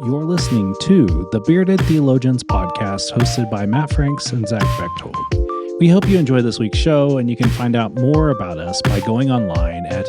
You're listening to the Bearded Theologians podcast hosted by Matt Franks and Zach Bechtold. We hope you enjoy this week's show, and you can find out more about us by going online at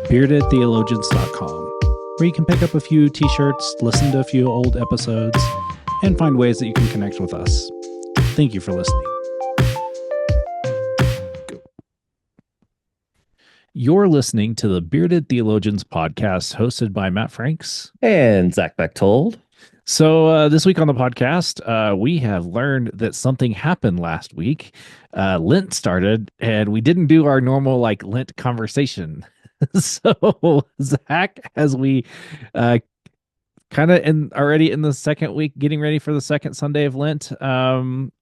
beardedtheologians.com, where you can pick up a few t-shirts, listen to a few old episodes, and find ways that you can connect with us. Thank you for listening. You're listening to the Bearded Theologians podcast hosted by Matt Franks and Zach Bechtold. So this week on the podcast, we have learned that something happened last week. Lent started, and we didn't do our normal Lent conversation. So Zach, as we kind of already in the second week, getting ready for the second Sunday of Lent, as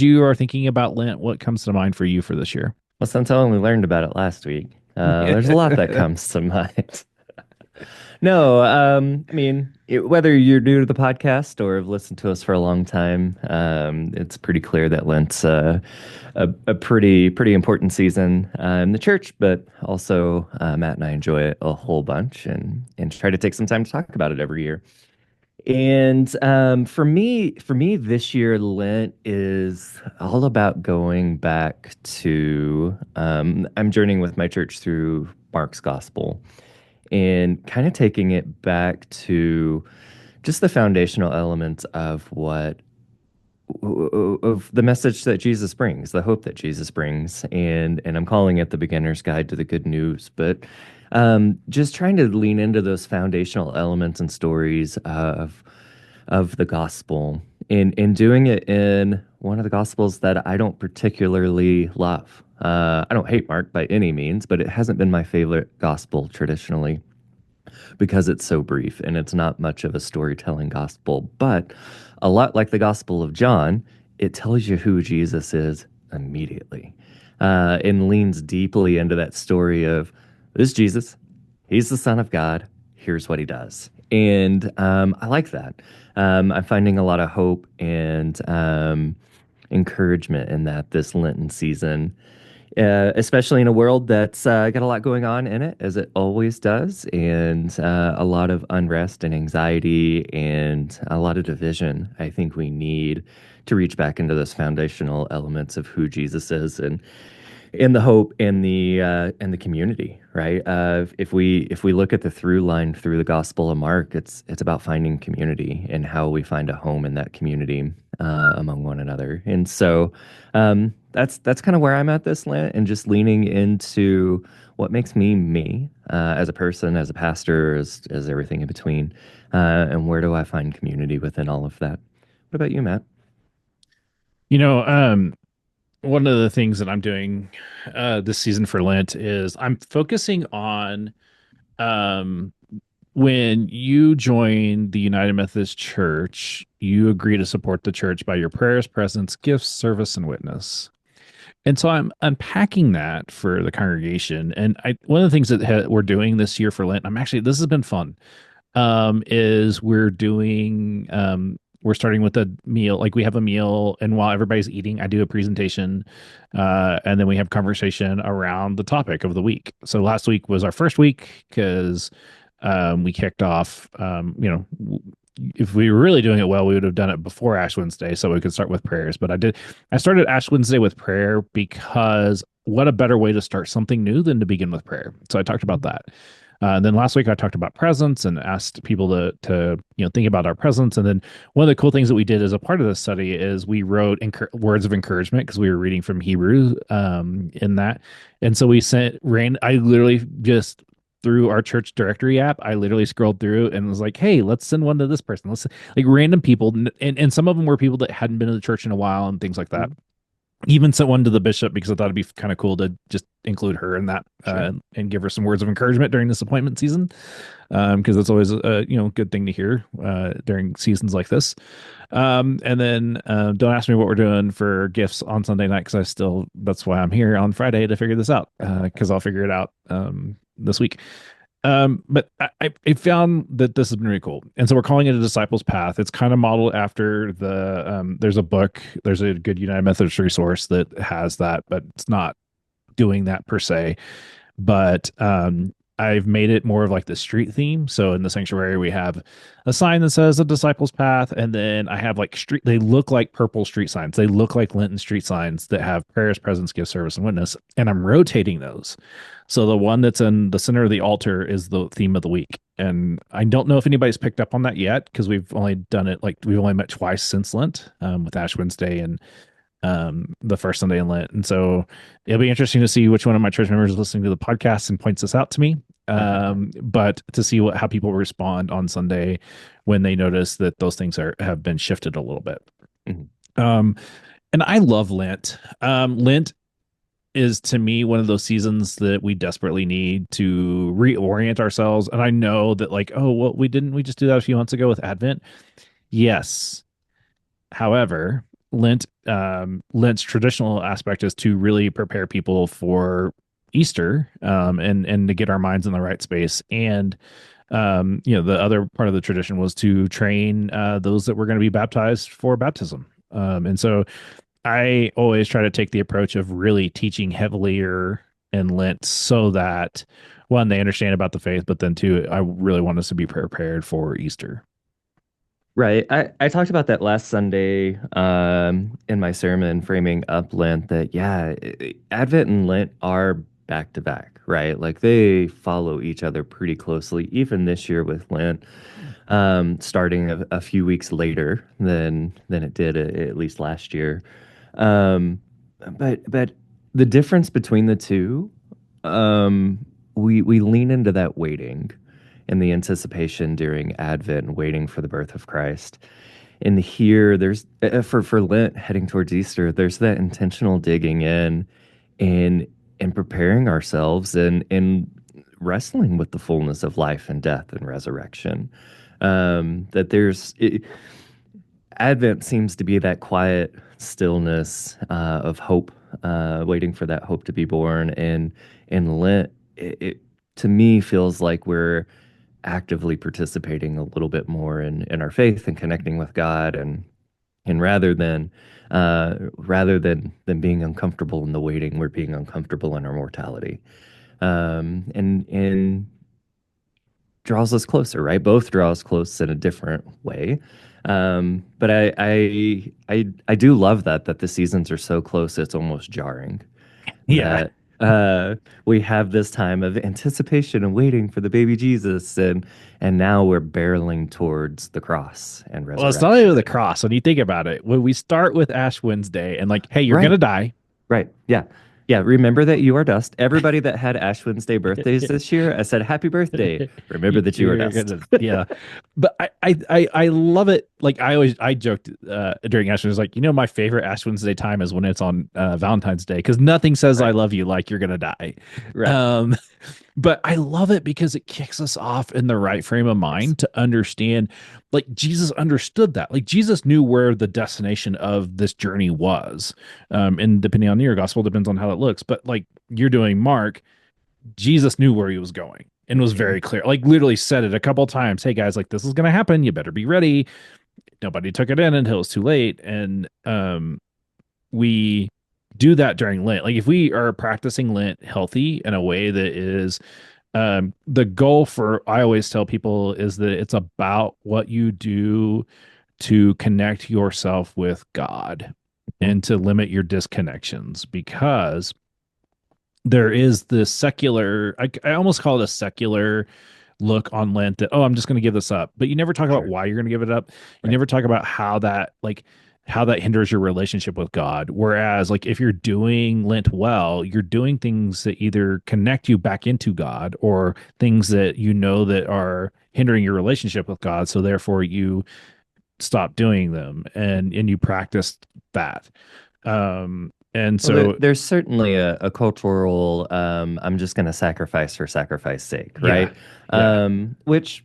you are thinking about Lent, what comes to mind for you for this year? Well, since I only learned about it last week, there's a lot that comes to mind. No, whether you're new to the podcast or have listened to us for a long time, it's pretty clear that Lent's a pretty important season in the church, but also Matt and I enjoy it a whole bunch and try to take some time to talk about it every year. And for me, this year, Lent is all about going back to, I'm journeying with my church through Mark's gospel and kind of taking it back to just the foundational elements of the message that Jesus brings, the hope that Jesus brings. And I'm calling it the beginner's guide to the good news, but just trying to lean into those foundational elements and stories of the gospel, and doing it in one of the gospels that I don't particularly love. I don't hate Mark by any means, but it hasn't been my favorite gospel traditionally because it's so brief and it's not much of a storytelling gospel. But a lot like the Gospel of John, it tells you who Jesus is immediately, and leans deeply into that story of this Jesus. He's the Son of God. Here's what he does. And I like that. I'm finding a lot of hope and encouragement in that this Lenten season, especially in a world that's got a lot going on in it, as it always does, and a lot of unrest and anxiety and a lot of division. I think we need to reach back into those foundational elements of who Jesus is and in the hope and the community, right? If we look at the through line through the Gospel of Mark, it's about finding community and how we find a home in that community among one another. And so that's kind of where I'm at this Lent, and just leaning into what makes me as a person, as a pastor, as everything in between, and where do I find community within all of that? What about you, Matt? One of the things that I'm doing this season for Lent is I'm focusing on when you join the United Methodist Church, you agree to support the church by your prayers, presence, gifts, service, and witness. And so I'm unpacking that for the congregation. And one of the things that we're doing this year for Lent, this has been fun, is we're starting with a meal. We have a meal, and while everybody's eating, I do a presentation, and then we have conversation around the topic of the week. So last week was our first week because we kicked off, if we were really doing it well, we would have done it before Ash Wednesday so we could start with prayers. But I started Ash Wednesday with prayer because what a better way to start something new than to begin with prayer. So I talked about that. And then last week I talked about presence and asked people to think about our presence. And then one of the cool things that we did as a part of this study is we wrote words of encouragement because we were reading from Hebrew in that. And so we I literally just through our church directory app, I literally scrolled through and was like, hey, let's send one to this person. Let's random people. And some of them were people that hadn't been to the church in a while and things like that. Even sent one to the bishop because I thought it'd be kind of cool to just include her in that, sure, and give her some words of encouragement during this appointment season, because that's always a good thing to hear during seasons like this. And then don't ask me what we're doing for gifts on Sunday night because that's why I'm here on Friday to figure this out, because I'll figure it out this week. But I found that this has been really cool. And so we're calling it a disciples path. It's kind of modeled after there's a book, there's a good United Methodist resource that has that, but it's not doing that per se. But I've made it more of like the street theme. So in the sanctuary, we have a sign that says the disciples path. And then I have like street, they look like purple street signs. They look like Lenten street signs that have prayers, presence, gift, service, and witness. And I'm rotating those. So the one that's in the center of the altar is the theme of the week. And I don't know if anybody's picked up on that yet because we've only done it like we've only met twice since Lent, with Ash Wednesday and the first Sunday in Lent. And so it'll be interesting to see which one of my church members is listening to the podcast and points this out to me. But to see how people respond on Sunday when they notice that those things have been shifted a little bit. Mhm. Um, and I love Lent. Lent is to me one of those seasons that we desperately need to reorient ourselves. And I know that like, oh, well, we just do that a few months ago with Advent? Yes. However, Lent's traditional aspect is to really prepare people for Easter, and to get our minds in the right space. And the other part of the tradition was to train those that were going to be baptized for baptism. And so I always try to take the approach of really teaching heavier in Lent so that one, they understand about the faith, but then two, I really want us to be prepared for Easter. Right. I talked about that last Sunday in my sermon framing up Lent that, yeah, Advent and Lent are back to back, right? Like they follow each other pretty closely, even this year with Lent, starting a few weeks later than it did at least last year. Um, but the difference between the two, we lean into that waiting and the anticipation during Advent and waiting for the birth of Christ. And here, there's for Lent heading towards Easter, there's that intentional digging in and and preparing ourselves and wrestling with the fullness of life and death and resurrection. That there's Advent seems to be that quiet stillness of hope, waiting for that hope to be born. And Lent, it to me feels like we're actively participating a little bit more in our faith and connecting with God, and rather than being uncomfortable in the waiting, we're being uncomfortable in our mortality. And draws us closer, right? Both draw us close in a different way. But I do love that the seasons are so close it's almost jarring Yeah. that we have this time of anticipation and waiting for the baby Jesus, and now we're barreling towards the cross and Well, it's not even the resurrection. cross. When you think about it, when we start with Ash Wednesday and like, hey, you're Right. gonna die. Right. Yeah. Yeah. Remember that you are dust. Everybody that had Ash Wednesday birthdays this year, I said, Happy birthday. Remember that you are You're dust. gonna, yeah. But I love it. Like I joked during Ash Wednesday, like, my favorite Ash Wednesday time is when it's on Valentine's Day because nothing says I Right. love you like you're gonna die. Right. Um, but I love it because it kicks us off in the right frame of Yes. mind to understand, like Jesus understood that. Like Jesus knew where the destination of this journey was. And depending on your gospel, depends on how it looks. But like you're doing Mark, Jesus knew where he was going and was Mhm. very clear. Like literally said it a couple times. Hey guys, like this is gonna happen. You better be ready. Nobody took it in until it was too late. And we do that during Lent. Like if we are practicing Lent healthy in a way that is the goal for I always tell people is that it's about what you do to connect yourself with God Mhm. and to limit your disconnections because there is this secular I almost call it a secular look on Lent that, oh, I'm just going to give this up. But you never talk about Sure. why you're going to give it up. You Right. never talk about how that hinders your relationship with God. Whereas like if you're doing Lent well, you're doing things that either connect you back into God or things that that are hindering your relationship with God. So therefore you stop doing them and you practice that. And Well, so there's certainly a cultural, I'm just going to sacrifice for sacrifice sake, yeah. right? Yeah. Which,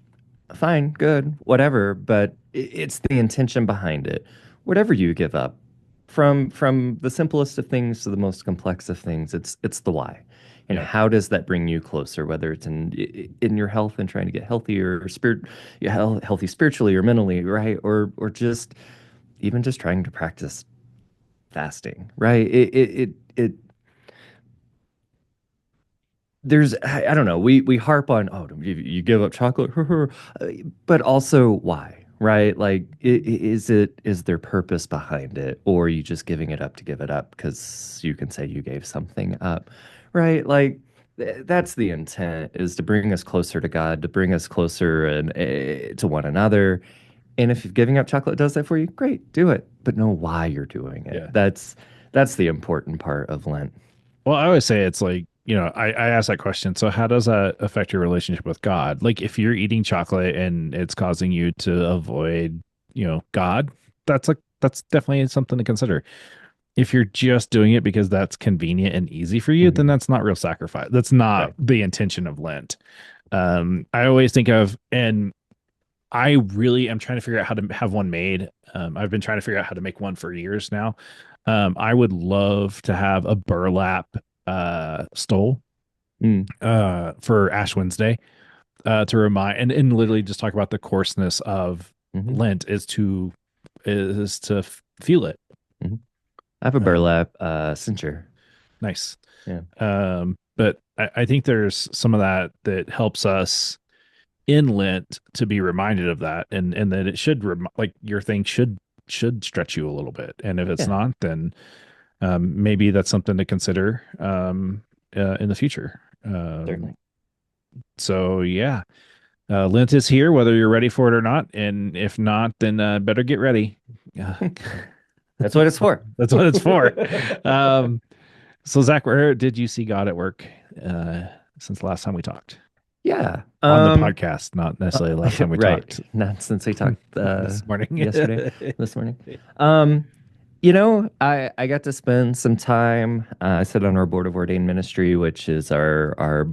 fine, good, whatever, but it's the intention behind it. Whatever you give up, from the simplest of things to the most complex of things, it's the why. And Yep. how does that bring you closer, whether it's in your health and trying to get healthier, or yeah, healthy spiritually or mentally, right? Or just even just trying to practice fasting, right? It there's I don't know, we harp on, oh, you give up chocolate, but also why, right? Like is there purpose behind it, or are you just giving it up to give it up because you can say you gave something up, right? Like that's the intent, is to bring us closer to God, to bring us closer and to one another. And if giving up chocolate does that for you, great, do it, but know why you're doing it. Yeah. That's the important part of Lent. Well, I always say it's like, I ask that question. So, how does that affect your relationship with God? Like, if you're eating chocolate and it's causing you to avoid, God, that's definitely something to consider. If you're just doing it because that's convenient and easy for you, then Mhm. that's not real sacrifice. That's not Right. the intention of Lent. I always think of, and I really am trying to figure out how to have one made. I've been trying to figure out how to make one for years now. I would love to have a burlap stole Mm. for Ash Wednesday to remind and literally just talk about the coarseness of Hmm. Lent is to feel it. Hmm. I have a Um, burlap cincher. nice. Yeah. But I think there's some of that helps us in Lent to be reminded of that, and that it should like your thing should stretch you a little bit, and if it's Yeah, not, then maybe that's something to consider in the future. certainly. So yeah, Lent is here, whether you're ready for it or not, and if not, then better get ready. Uh, That's what it's for. that's what it's for. Um, so Zach, where did you see God at work uh, since the last time we talked Yeah. on the podcast? Not necessarily the last time we Right. talked Not since we talked this morning. yesterday, this morning. Um, I got to spend some time. I sit on our board of ordained ministry, which is our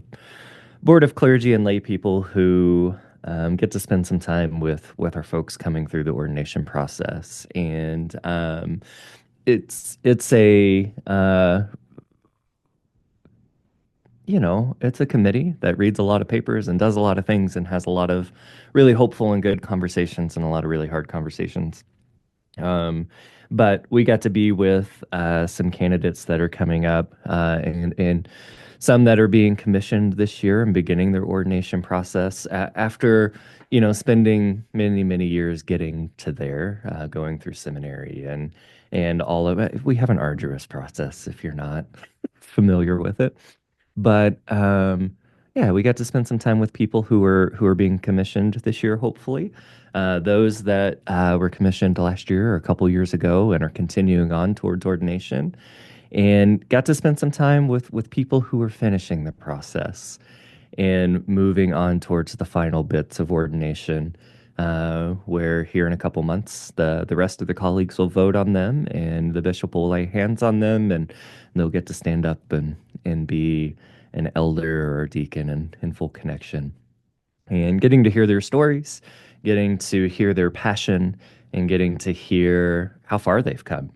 board of clergy and lay people who get to spend some time with our folks coming through the ordination process. And it's a it's a committee that reads a lot of papers and does a lot of things and has a lot of really hopeful and good conversations and a lot of really hard conversations. Um, but we got to be with some candidates that are coming up, and some that are being commissioned this year and beginning their ordination process after, spending many, many years getting to there, going through seminary and all of it. We have an arduous process if you're not familiar with it. But yeah, we got to spend some time with people who are being commissioned this year, hopefully. Those that were commissioned last year or a couple years ago and are continuing on towards ordination, and got to spend some time with people who are finishing the process and moving on towards the final bits of ordination. Where here in a couple months, the rest of the colleagues will vote on them, and the bishop will lay hands on them, and they'll get to stand up and be an elder or a deacon in full connection. And getting to hear their stories, getting to hear their passion, and getting to hear how far they've come.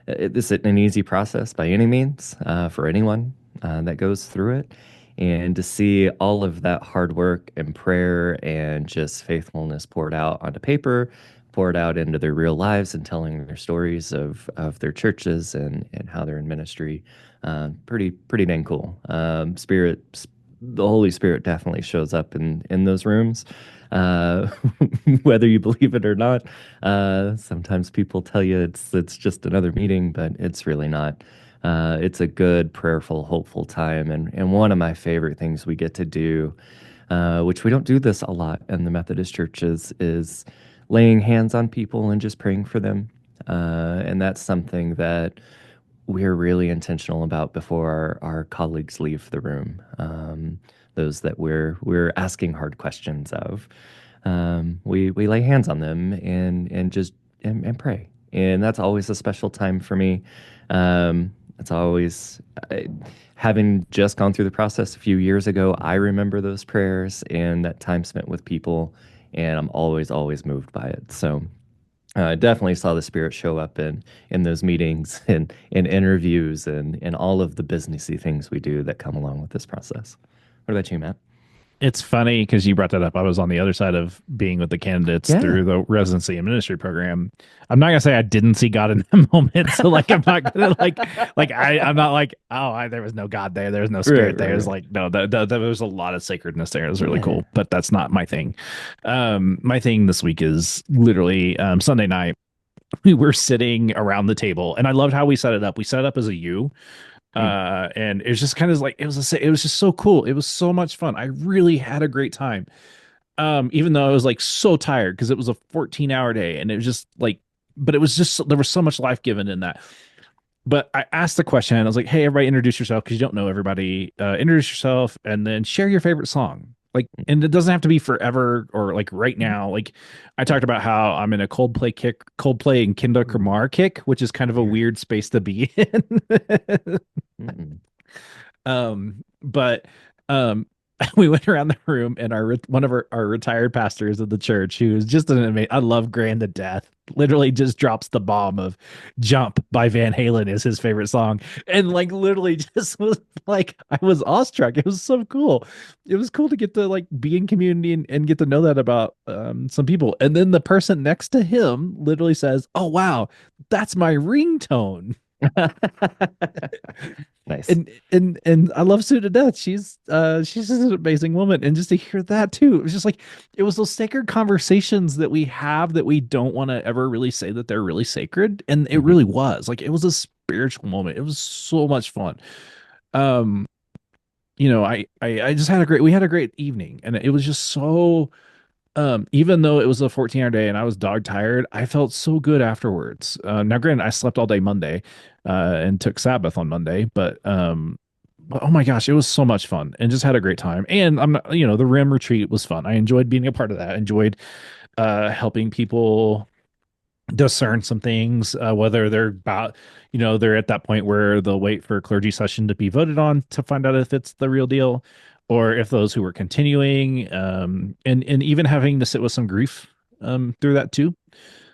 This isn't an easy process by any means for anyone that goes through it. And to see all of that hard work and prayer and just faithfulness poured out onto paper, poured out into their real lives and telling their stories of their churches and how they're in ministry. Pretty dang cool. The Holy Spirit definitely shows up in those rooms, uh, whether you believe it or not. Sometimes people tell you it's just another meeting, but it's really not. It's a good, prayerful, hopeful time, and one of my favorite things we get to do, which we don't do this a lot in the Methodist churches, is laying hands on people and just praying for them. And that's something that we're really intentional about before our colleagues leave the room. Those that we're asking hard questions of, we lay hands on them and just and pray, and that's always a special time for me. It's always I, having just gone through the process a few years ago. I remember those prayers and that time spent with people, and I'm always moved by it. So I definitely saw the Spirit show up in those meetings and in interviews and all of the businessy things we do that come along with this process. What about you, Matt? It's funny because you brought that up. I was on the other side of being with the candidates Yeah. through the residency and ministry program. I'm not gonna say I didn't see God in that moment. So like, I'm not gonna I'm not like, oh, there was no God there. There was no Right, spirit there. right, It's right. like, no, there was a lot of sacredness there. It was really Yeah. cool, but that's not my thing. My thing this week is literally Sunday night. We were sitting around the table, and I loved how we set it up. We set it up as a U, Mm. and it was just kind of like it was just so cool. It was so much fun. I really had a great time. Even though I was like so tired because it was a 14-hour day, and it was just like, but it was just there was so much life given in that. But I asked the question. I was like, "Hey, everybody, introduce yourself because you don't know everybody. Introduce yourself, and then share your favorite song. Like, and it doesn't have to be forever or like right now. Like, I talked about how I'm in a Coldplay and Kendrick Ooh, Lamar kick, which is kind of a weird. weird space to be in. Mm-mm. But um, we went around the room, and one of our retired pastors of the church, who is just an amazing, I love Grand to Death, literally just drops the bomb of "Jump" by Van Halen is his favorite song, and like literally just was like, I was awestruck. It was so cool. It was cool to get to like be in community and get to know that about some people. And then the person next to him literally says, "Oh wow, that's my ringtone." Nice. And I love Sue to death. She's just an amazing woman. And just to hear that too, it was just like it was those sacred conversations that we have that we don't want to ever really say that they're really sacred. And it Hmm. really was. Like it was a spiritual moment. It was so much fun. Um, I just had a great we had a great evening, and it was just so even though it was a 14-hour day and I was dog tired, I felt so good afterwards. Now granted, I slept all day Monday, and took Sabbath on Monday, but oh my gosh, it was so much fun and just had a great time. And I'm not, the RIM retreat was fun. I enjoyed being a part of that. I enjoyed helping people discern some things, whether they're about, they're at that point where they'll wait for a clergy session to be voted on to find out if it's the real deal, or if those who are continuing, and even having to sit with some grief through that too.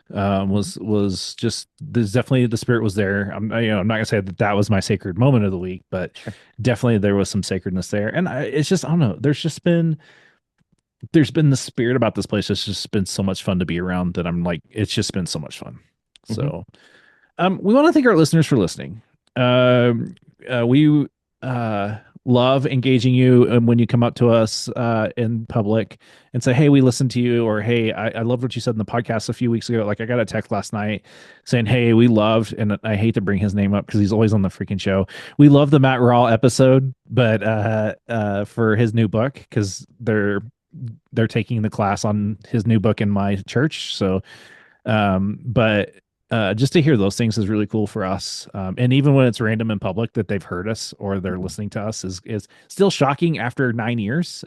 Was just there's definitely the spirit was there. I'm not gonna say that that was my sacred moment of the week, but Sure. definitely there was some sacredness there. And it's just I don't know. There's been the spirit about this place. It's just been so much fun to be around that I'm like, it's just been so much fun. Hmm. So, we want to thank our listeners for listening. We love engaging you, when you come up to us in public and say, "Hey, we listened to you," or "Hey, I loved what you said in the podcast a few weeks ago." Like I got a text last night saying, "Hey, we loved," and I hate to bring his name up because he's always on the freaking show. We love the Matt Rawl episode, but for his new book because they're taking the class on his new book in my church. So, but just to hear those things is really cool for us. And even when it's random in public that they've heard us or they're Hmm. listening to us is still shocking after 9 years.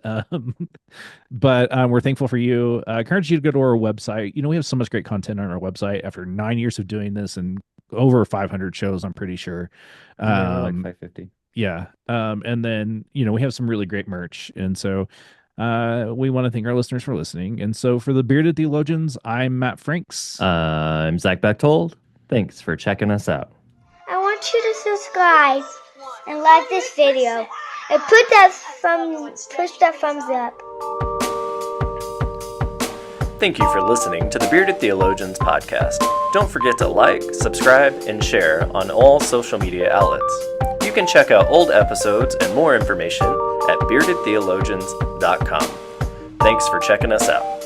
But we're thankful for you. I encourage you to go to our website. We have so much great content on our website after 9 years of doing this and over 500 shows, I'm pretty sure. Yeah, we're like Um, 550. yeah. And then, we have some really great merch. And so we want to thank our listeners for listening. And so for the Bearded Theologians, I'm Matt Franks. I'm Zach Bechtold. Thanks for checking us out. I want you to subscribe and like this video and push that thumbs up. Thank you for listening to the Bearded Theologians podcast. Don't forget to like, subscribe, and share on all social media outlets. You can check out old episodes and more information at beardedtheologians.com. Thanks for checking us out.